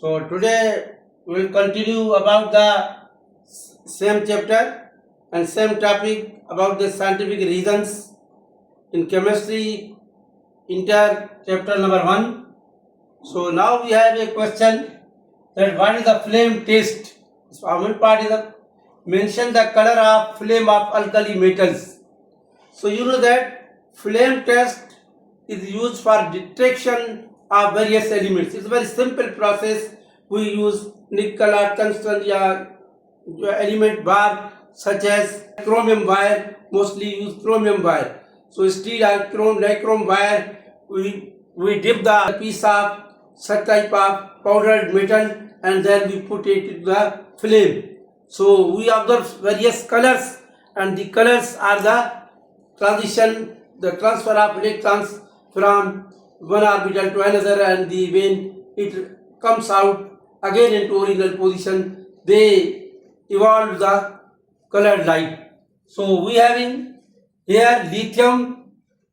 So today we will continue about the same chapter and same topic about the scientific reasons in chemistry inter chapter number 1. So now we have a question that what is the flame test? So our part is the mention the color of flame of alkali metals. So you know that flame test is used for detection of various elements. It's a very simple process. We use nickel or tungsten element bar such as chromium wire, mostly use chromium wire. So steel or nichrome wire, we dip the piece of such type of powdered metal and then we put it in the flame. So we observe various colors and the colors are the transfer of electrons from one orbital to another, and when it comes out again into original position, they evolve the colored light. So we having here lithium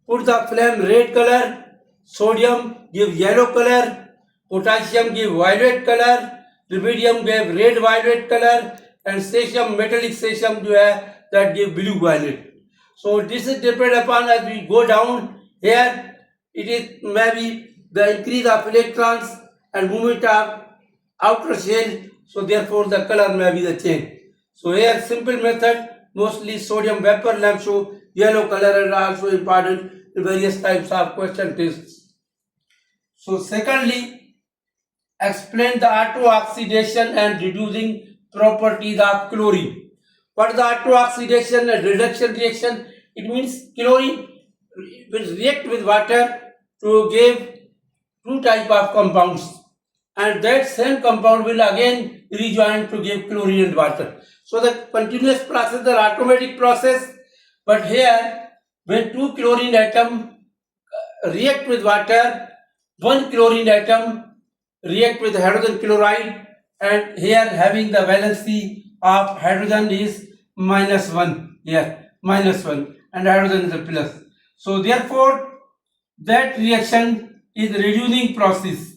put the flame red color, sodium give yellow color, potassium give violet color, rubidium give red violet color, and cesium, metallic cesium that give blue violet. So this is depend upon as we go down here. It is maybe the increase of electrons and movement of outer shell. So therefore the color may be the change. So here simple method, mostly sodium vapor lamp show yellow color and also important in various types of question tests. So secondly, explain the auto-oxidation and reducing properties of chlorine. What is the auto-oxidation and reduction reaction? It means chlorine will react with water to give two type of compounds, and that same compound will again rejoin to give chlorine and water. So the continuous process is an automatic process, but here when two chlorine atom react with water, one chlorine atom react with hydrogen chloride, and here having the valency of hydrogen is -1 here, -1, and hydrogen is a plus. So therefore that reaction is reducing process,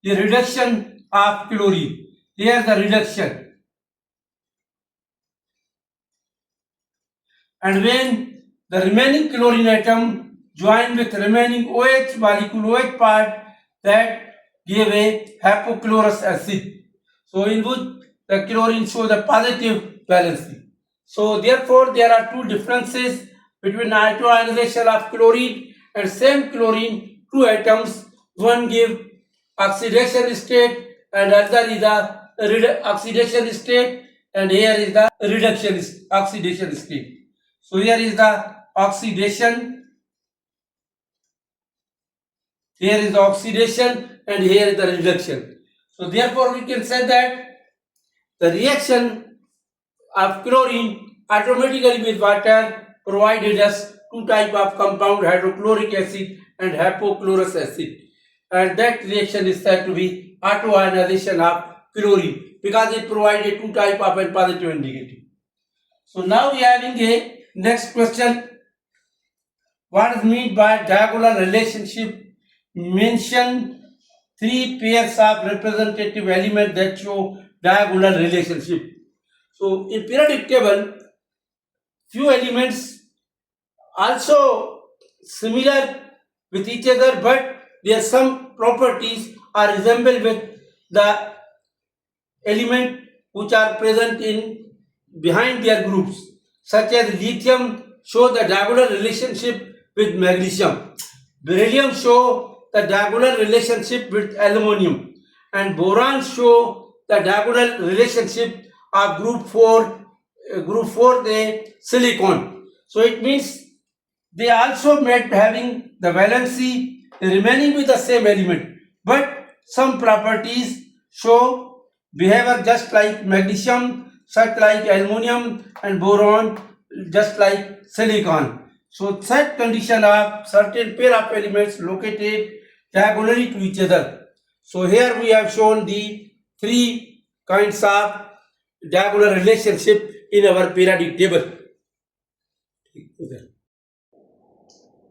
the reduction of chlorine. Here the reduction, and when the remaining chlorine atom join with remaining OH molecule, OH part, that give a hypochlorous acid. So in which the chlorine shows the positive valency. So therefore there are two differences between ionization of chlorine and same chlorine, two atoms, one give oxidation state and other is the oxidation state, and here is the oxidation state. So here is the oxidation, here is the oxidation, and here is the reduction. So therefore we can say that the reaction of chlorine automatically with water provided us two type of compound, hydrochloric acid and hypochlorous acid, and that reaction is said to be autoionization of chlorine because it provided two type of and positive and negative. So now we are having a next question. What is meant by diagonal relationship? Mention three pairs of representative elements that show diagonal relationship. So in periodic table, few elements also similar with each other, but their some properties are resemble with the element which are present in behind their groups, such as lithium show the diagonal relationship with magnesium, beryllium show the diagonal relationship with aluminum, and boron show the diagonal relationship of group 4 the silicon. So it means they also met having the valency remaining with the same element, but some properties show behavior just like magnesium, such like aluminum, and boron just like silicon. So such condition of certain pair of elements located diagonally to each other. So here we have shown the three kinds of diagonal relationship in our periodic table.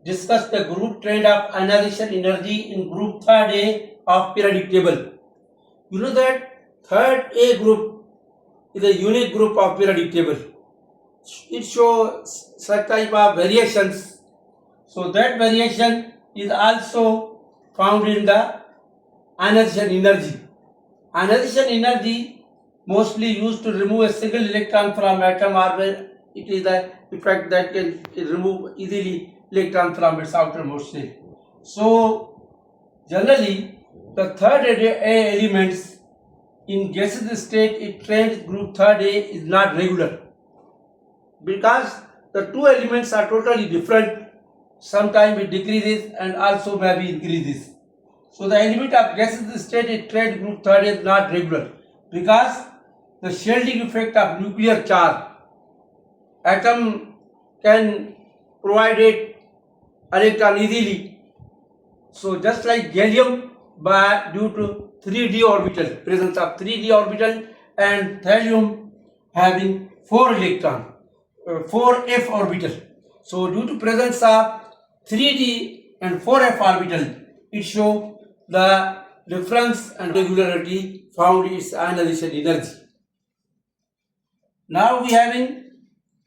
Discuss the group trend of ionization energy in group 3A of periodic table. You know that third A group is a unique group of periodic table. It shows such type of variations. So that variation is also found in the ionization energy. Ionization energy mostly used to remove a single electron from atom, or where it is the effect that can remove easily electron from its outermost shell. So generally the third A elements in gaseous state, it trends group third A is not regular, because the two elements are totally different. Sometimes it decreases and also maybe increases. So the element of gaseous state, it trend group third is not regular, because the shielding effect of nuclear charge, atom can provide it electron easily. So just like gallium, but due to 3d orbital, presence of 3d orbital, and thallium having 4 electron, 4f orbital. So due to presence of 3d and 4f orbital, it shows the difference and regularity found its ionization energy. Now we having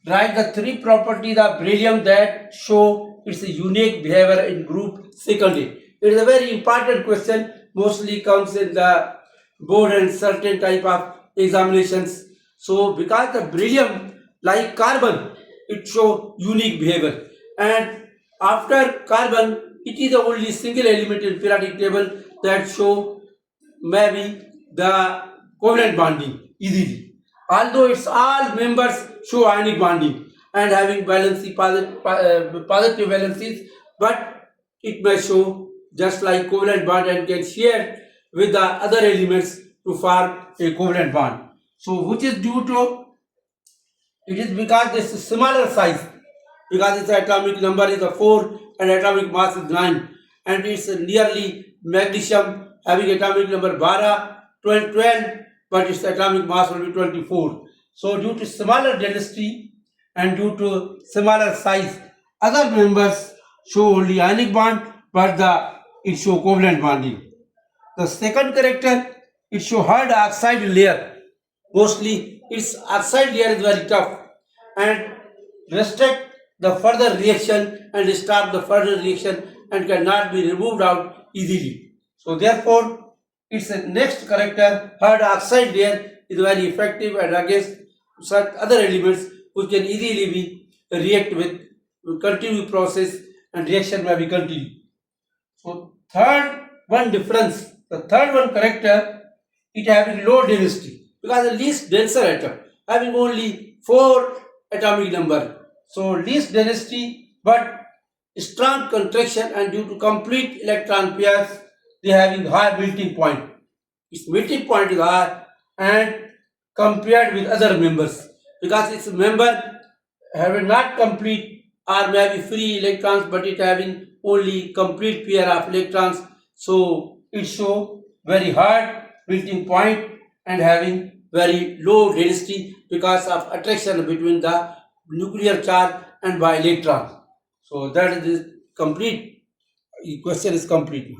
write the three properties of beryllium that show its unique behavior in group secondary. It is a very important question, mostly comes in the board and certain type of examinations. So because the beryllium, like carbon, it show unique behavior, and after carbon, it is the only single element in periodic table that show maybe the covalent bonding easily. Although its all members show ionic bonding and having valency positive valencies, but it may show just like covalent bond and can share with the other elements to form a covalent bond. So which is due to, it is because this is smaller size, because its atomic number is a 4 and atomic mass is 9, and it's nearly magnesium having atomic number 12, but its atomic mass will be 24. So due to smaller density and due to smaller size, other members show only ionic bond, but it show covalent bonding. The second character, it show hard oxide layer. Mostly its oxide layer is very tough and restrict the further reaction and stop the further reaction and cannot be removed out easily. So therefore, its next character, hard oxide layer, is very effective and against such other elements which can easily be react with continued process, and reaction may be continued. So third one difference, the third one character, it having low density, because the least denser atom having only 4 atomic number. So least density but strong contraction, and due to complete electron pairs, they having high melting point. Its melting point is high and compared with other members, because its member having not complete or maybe free electrons, but it having only complete pair of electrons. So it show very hard melting point and having very low density because of attraction between the nuclear charge and by electrons. So that is complete. The question is complete.